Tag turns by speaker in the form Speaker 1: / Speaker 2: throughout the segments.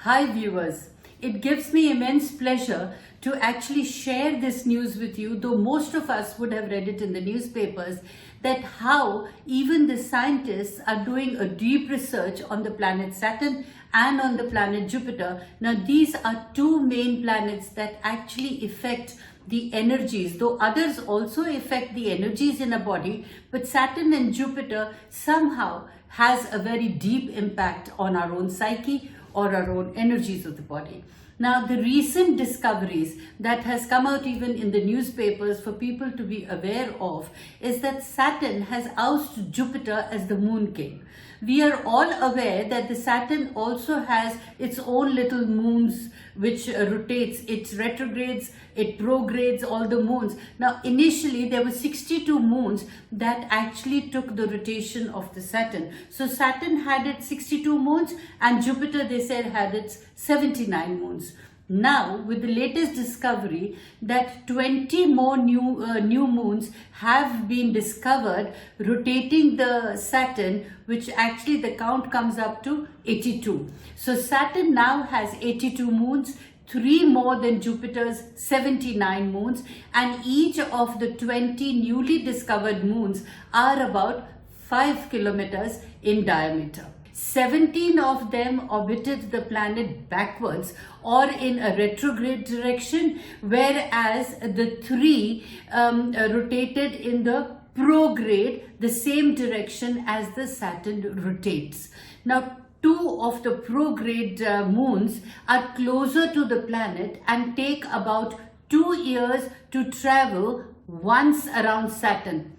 Speaker 1: Hi viewers, it gives me immense pleasure to actually share this news with you, though most of us would have read it in the newspapers, that how even the scientists are doing a deep research on the planet Saturn and on the planet Jupiter. Now these are two main planets that actually affect the energies, though others also affect the energies in a body, but Saturn and Jupiter somehow has a very deep impact on our own psyche or our own energies of the body. Now, the recent discoveries that has come out even in the newspapers for people to be aware of is that Saturn has ousted Jupiter as the moon king. We are all aware that the Saturn also has its own little moons which rotates, it retrogrades, it progrades all the moons. Now initially there were 62 moons that actually took the rotation of the Saturn. So Saturn had its 62 moons and Jupiter, they said, had its 79 moons. Now, with the latest discovery that 20 more new moons have been discovered rotating the Saturn, which actually the count comes up to 82. So Saturn now has 82 moons, 3 more than Jupiter's 79 moons, and each of the 20 newly discovered moons are about 5 kilometers in diameter. 17 of them orbited the planet backwards or in a retrograde direction, whereas the 3 rotated in the prograde, the same direction as the Saturn rotates. Now, 2 of the prograde moons are closer to the planet and take about 2 years to travel once around Saturn.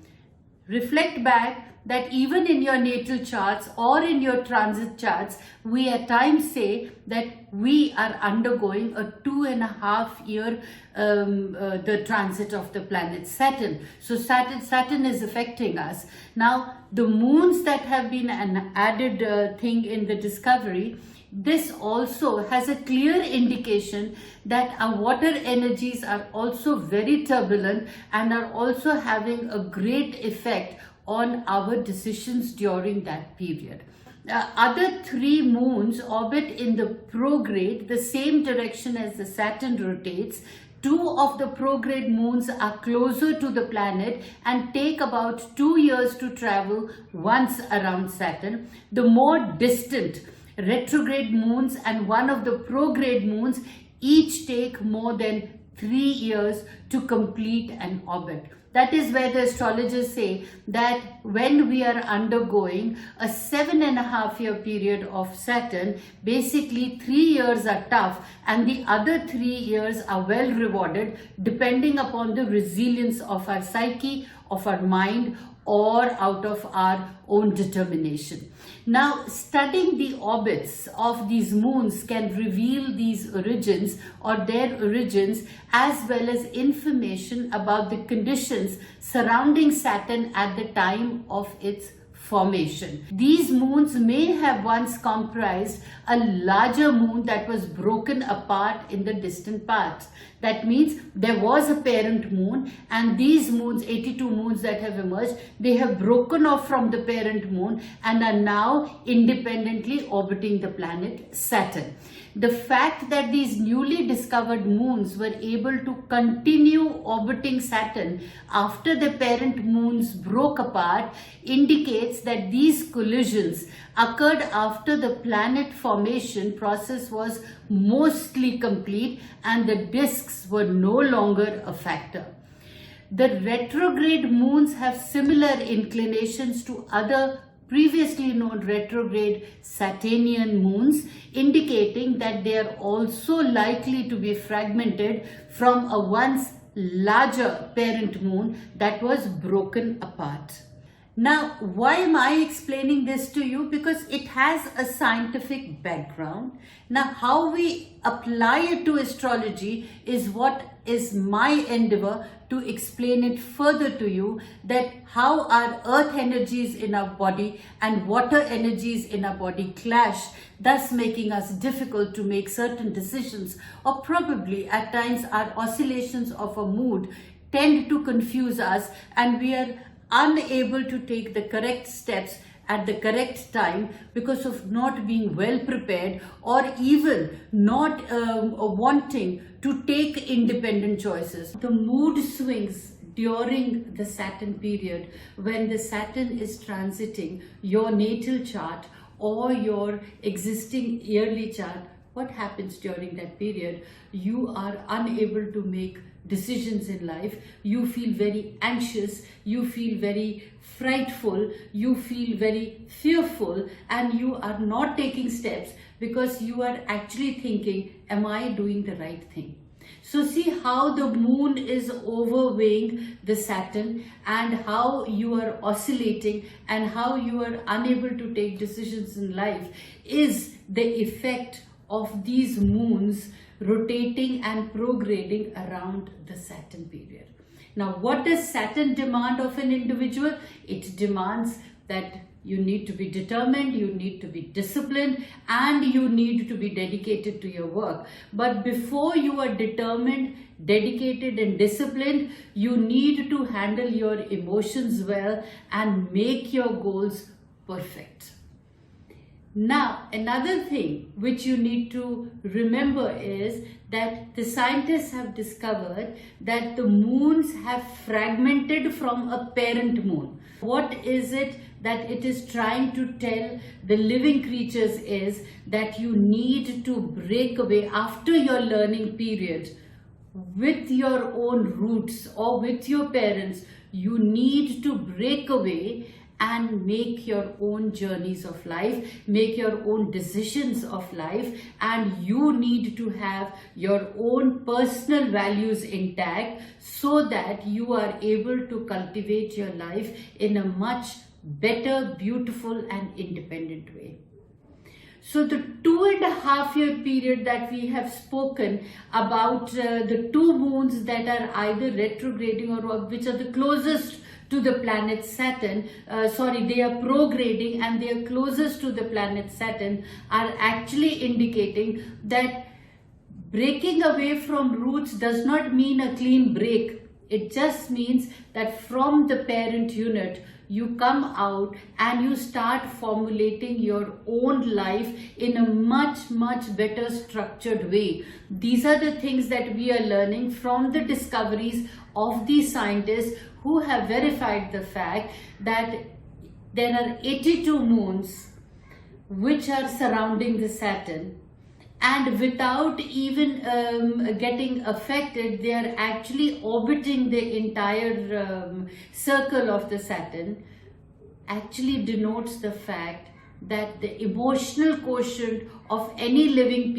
Speaker 1: Reflect back that even in your natal charts or in your transit charts, we at times say that we are undergoing a 2.5 year the transit of the planet Saturn. So Saturn is affecting us. Now the moons that have been an added thing in the discovery, this also has a clear indication that our water energies are also very turbulent and are also having a great effect on our decisions during that period. Other 3 moons orbit in the prograde, the same direction as the Saturn rotates. 2 of the prograde moons are closer to the planet and take about 2 years to travel once around Saturn. The more distant retrograde moons and one of the prograde moons each take more than 3 years to complete an orbit. That is where the astrologers say that when we are undergoing a 7.5 year period of Saturn, basically 3 years are tough and the other 3 years are well rewarded depending upon the resilience of our psyche, of our mind, or out of our own determination. Now, studying the orbits of these moons can reveal these origins or their origins, as well as information about the conditions surrounding Saturn at the time of its formation. These moons may have once comprised a larger moon that was broken apart in the distant past. That means there was a parent moon, and these moons, 82 moons that have emerged, they have broken off from the parent moon and are now independently orbiting the planet Saturn. The fact that these newly discovered moons were able to continue orbiting Saturn after the parent moons broke apart indicates that these collisions occurred after the planet formation process was mostly complete and the disks were no longer a factor. The retrograde moons have similar inclinations to other previously known retrograde Saturnian moons, indicating that they are also likely to be fragmented from a once larger parent moon that was broken apart. Now, why am I explaining this to you? Because it has a scientific background. Now, how we apply it to astrology is what is my endeavor to explain it further to you, that how our earth energies in our body and water energies in our body clash, thus making us difficult to make certain decisions, or probably at times our oscillations of a mood tend to confuse us and we are unable to take the correct steps at the correct time because of not being well prepared, or even not wanting to take independent choices. The mood swings during the Saturn period, when the Saturn is transiting your natal chart or your existing yearly chart, what happens during that period? You are unable to make decisions in life. You feel very anxious, you feel very frightful, you feel very fearful, and you are not taking steps because you are actually thinking, am I doing the right thing? So see how the moon is overweighing the Saturn, and how you are oscillating and how you are unable to take decisions in life is the effect of these moons rotating and prograding around the Saturn period. Now, what does Saturn demand of an individual? It demands that you need to be determined, you need to be disciplined, and you need to be dedicated to your work. But before you are determined, dedicated, and disciplined, you need to handle your emotions well and make your goals perfect. Now, another thing which you need to remember is that the scientists have discovered that the moons have fragmented from a parent moon. What is it that it is trying to tell the living creatures is that you need to break away after your learning period with your own roots or with your parents. You need to break away and make your own journeys of life, make your own decisions of life, and you need to have your own personal values intact so that you are able to cultivate your life in a much better, beautiful, and independent way. So the 2.5 year period that we have spoken about, the two moons that are either retrograding or which are the closest to the planet Saturn, they are prograding and they are closest to the planet Saturn, are actually indicating that breaking away from roots does not mean a clean break. It just means that from the parent unit, you come out and you start formulating your own life in a much, much better structured way. These are the things that we are learning from the discoveries of these scientists who have verified the fact that there are 82 moons which are surrounding the Saturn, and without even getting affected, they are actually orbiting the entire circle of the Saturn. Actually denotes the fact that the emotional quotient of any living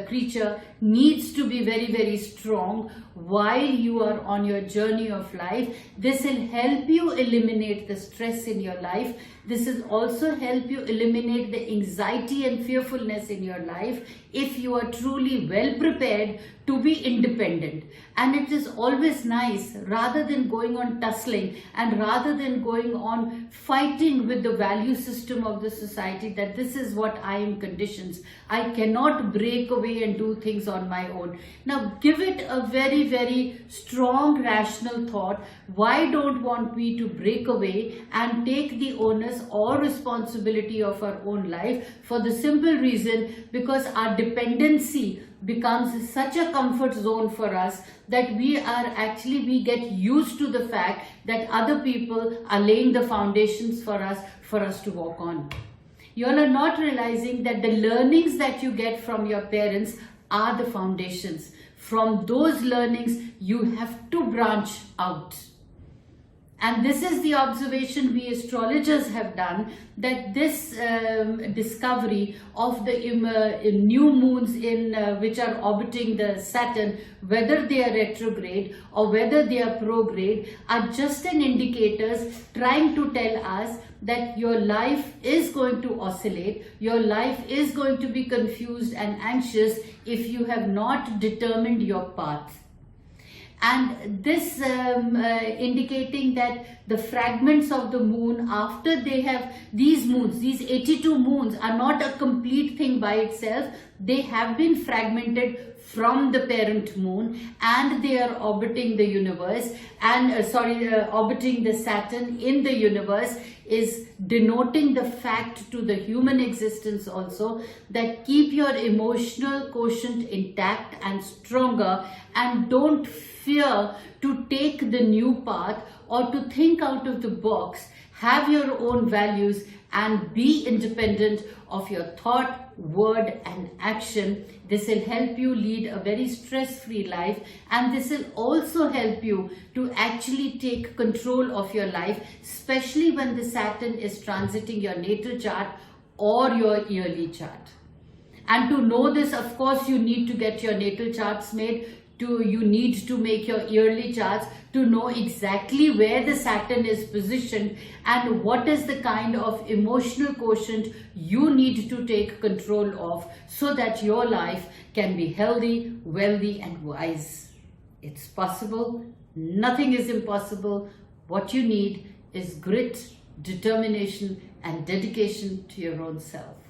Speaker 1: creature needs to be very, very strong while you are on your journey of life. This will help you eliminate the stress in your life. This will also help you eliminate the anxiety and fearfulness in your life if you are truly well prepared to be independent. And it is always nice, rather than going on tussling and rather than going on fighting with the value system of the society, that this is what I am conditioned, I cannot break away and do things on my own. Now give it a very, very strong rational thought. Why don't want we to break away and take the onus or responsibility of our own life? For the simple reason, because our dependency becomes such a comfort zone for us that we get used to the fact that other people are laying the foundations for us to walk on. You all are not realizing that the learnings that you get from your parents are the foundations. From those learnings, you have to branch out. And this is the observation we astrologers have done, that this discovery of the new moons which are orbiting the Saturn, whether they are retrograde or whether they are prograde, are just an indicators trying to tell us that your life is going to oscillate, your life is going to be confused and anxious if you have not determined your path. And this indicating that the fragments of the moon, after they have these moons, these 82 moons are not a complete thing by itself. They have been fragmented from the parent moon, and they are orbiting the universe and orbiting the Saturn in the universe. is denoting the fact to the human existence also that keep your emotional quotient intact and stronger, and don't fear to take the new path or to think out of the box. Have your own values and be independent of your thought, word and action. This will help you lead a very stress-free life, and this will also help you to actually take control of your life, especially when the Saturn is transiting your natal chart or your yearly chart. And to know this, of course, you need to get your natal charts made. You need to make your yearly charts to know exactly where the Saturn is positioned and what is the kind of emotional quotient you need to take control of, so that your life can be healthy, wealthy and wise. It's possible. Nothing is impossible. What you need is grit, determination and dedication to your own self.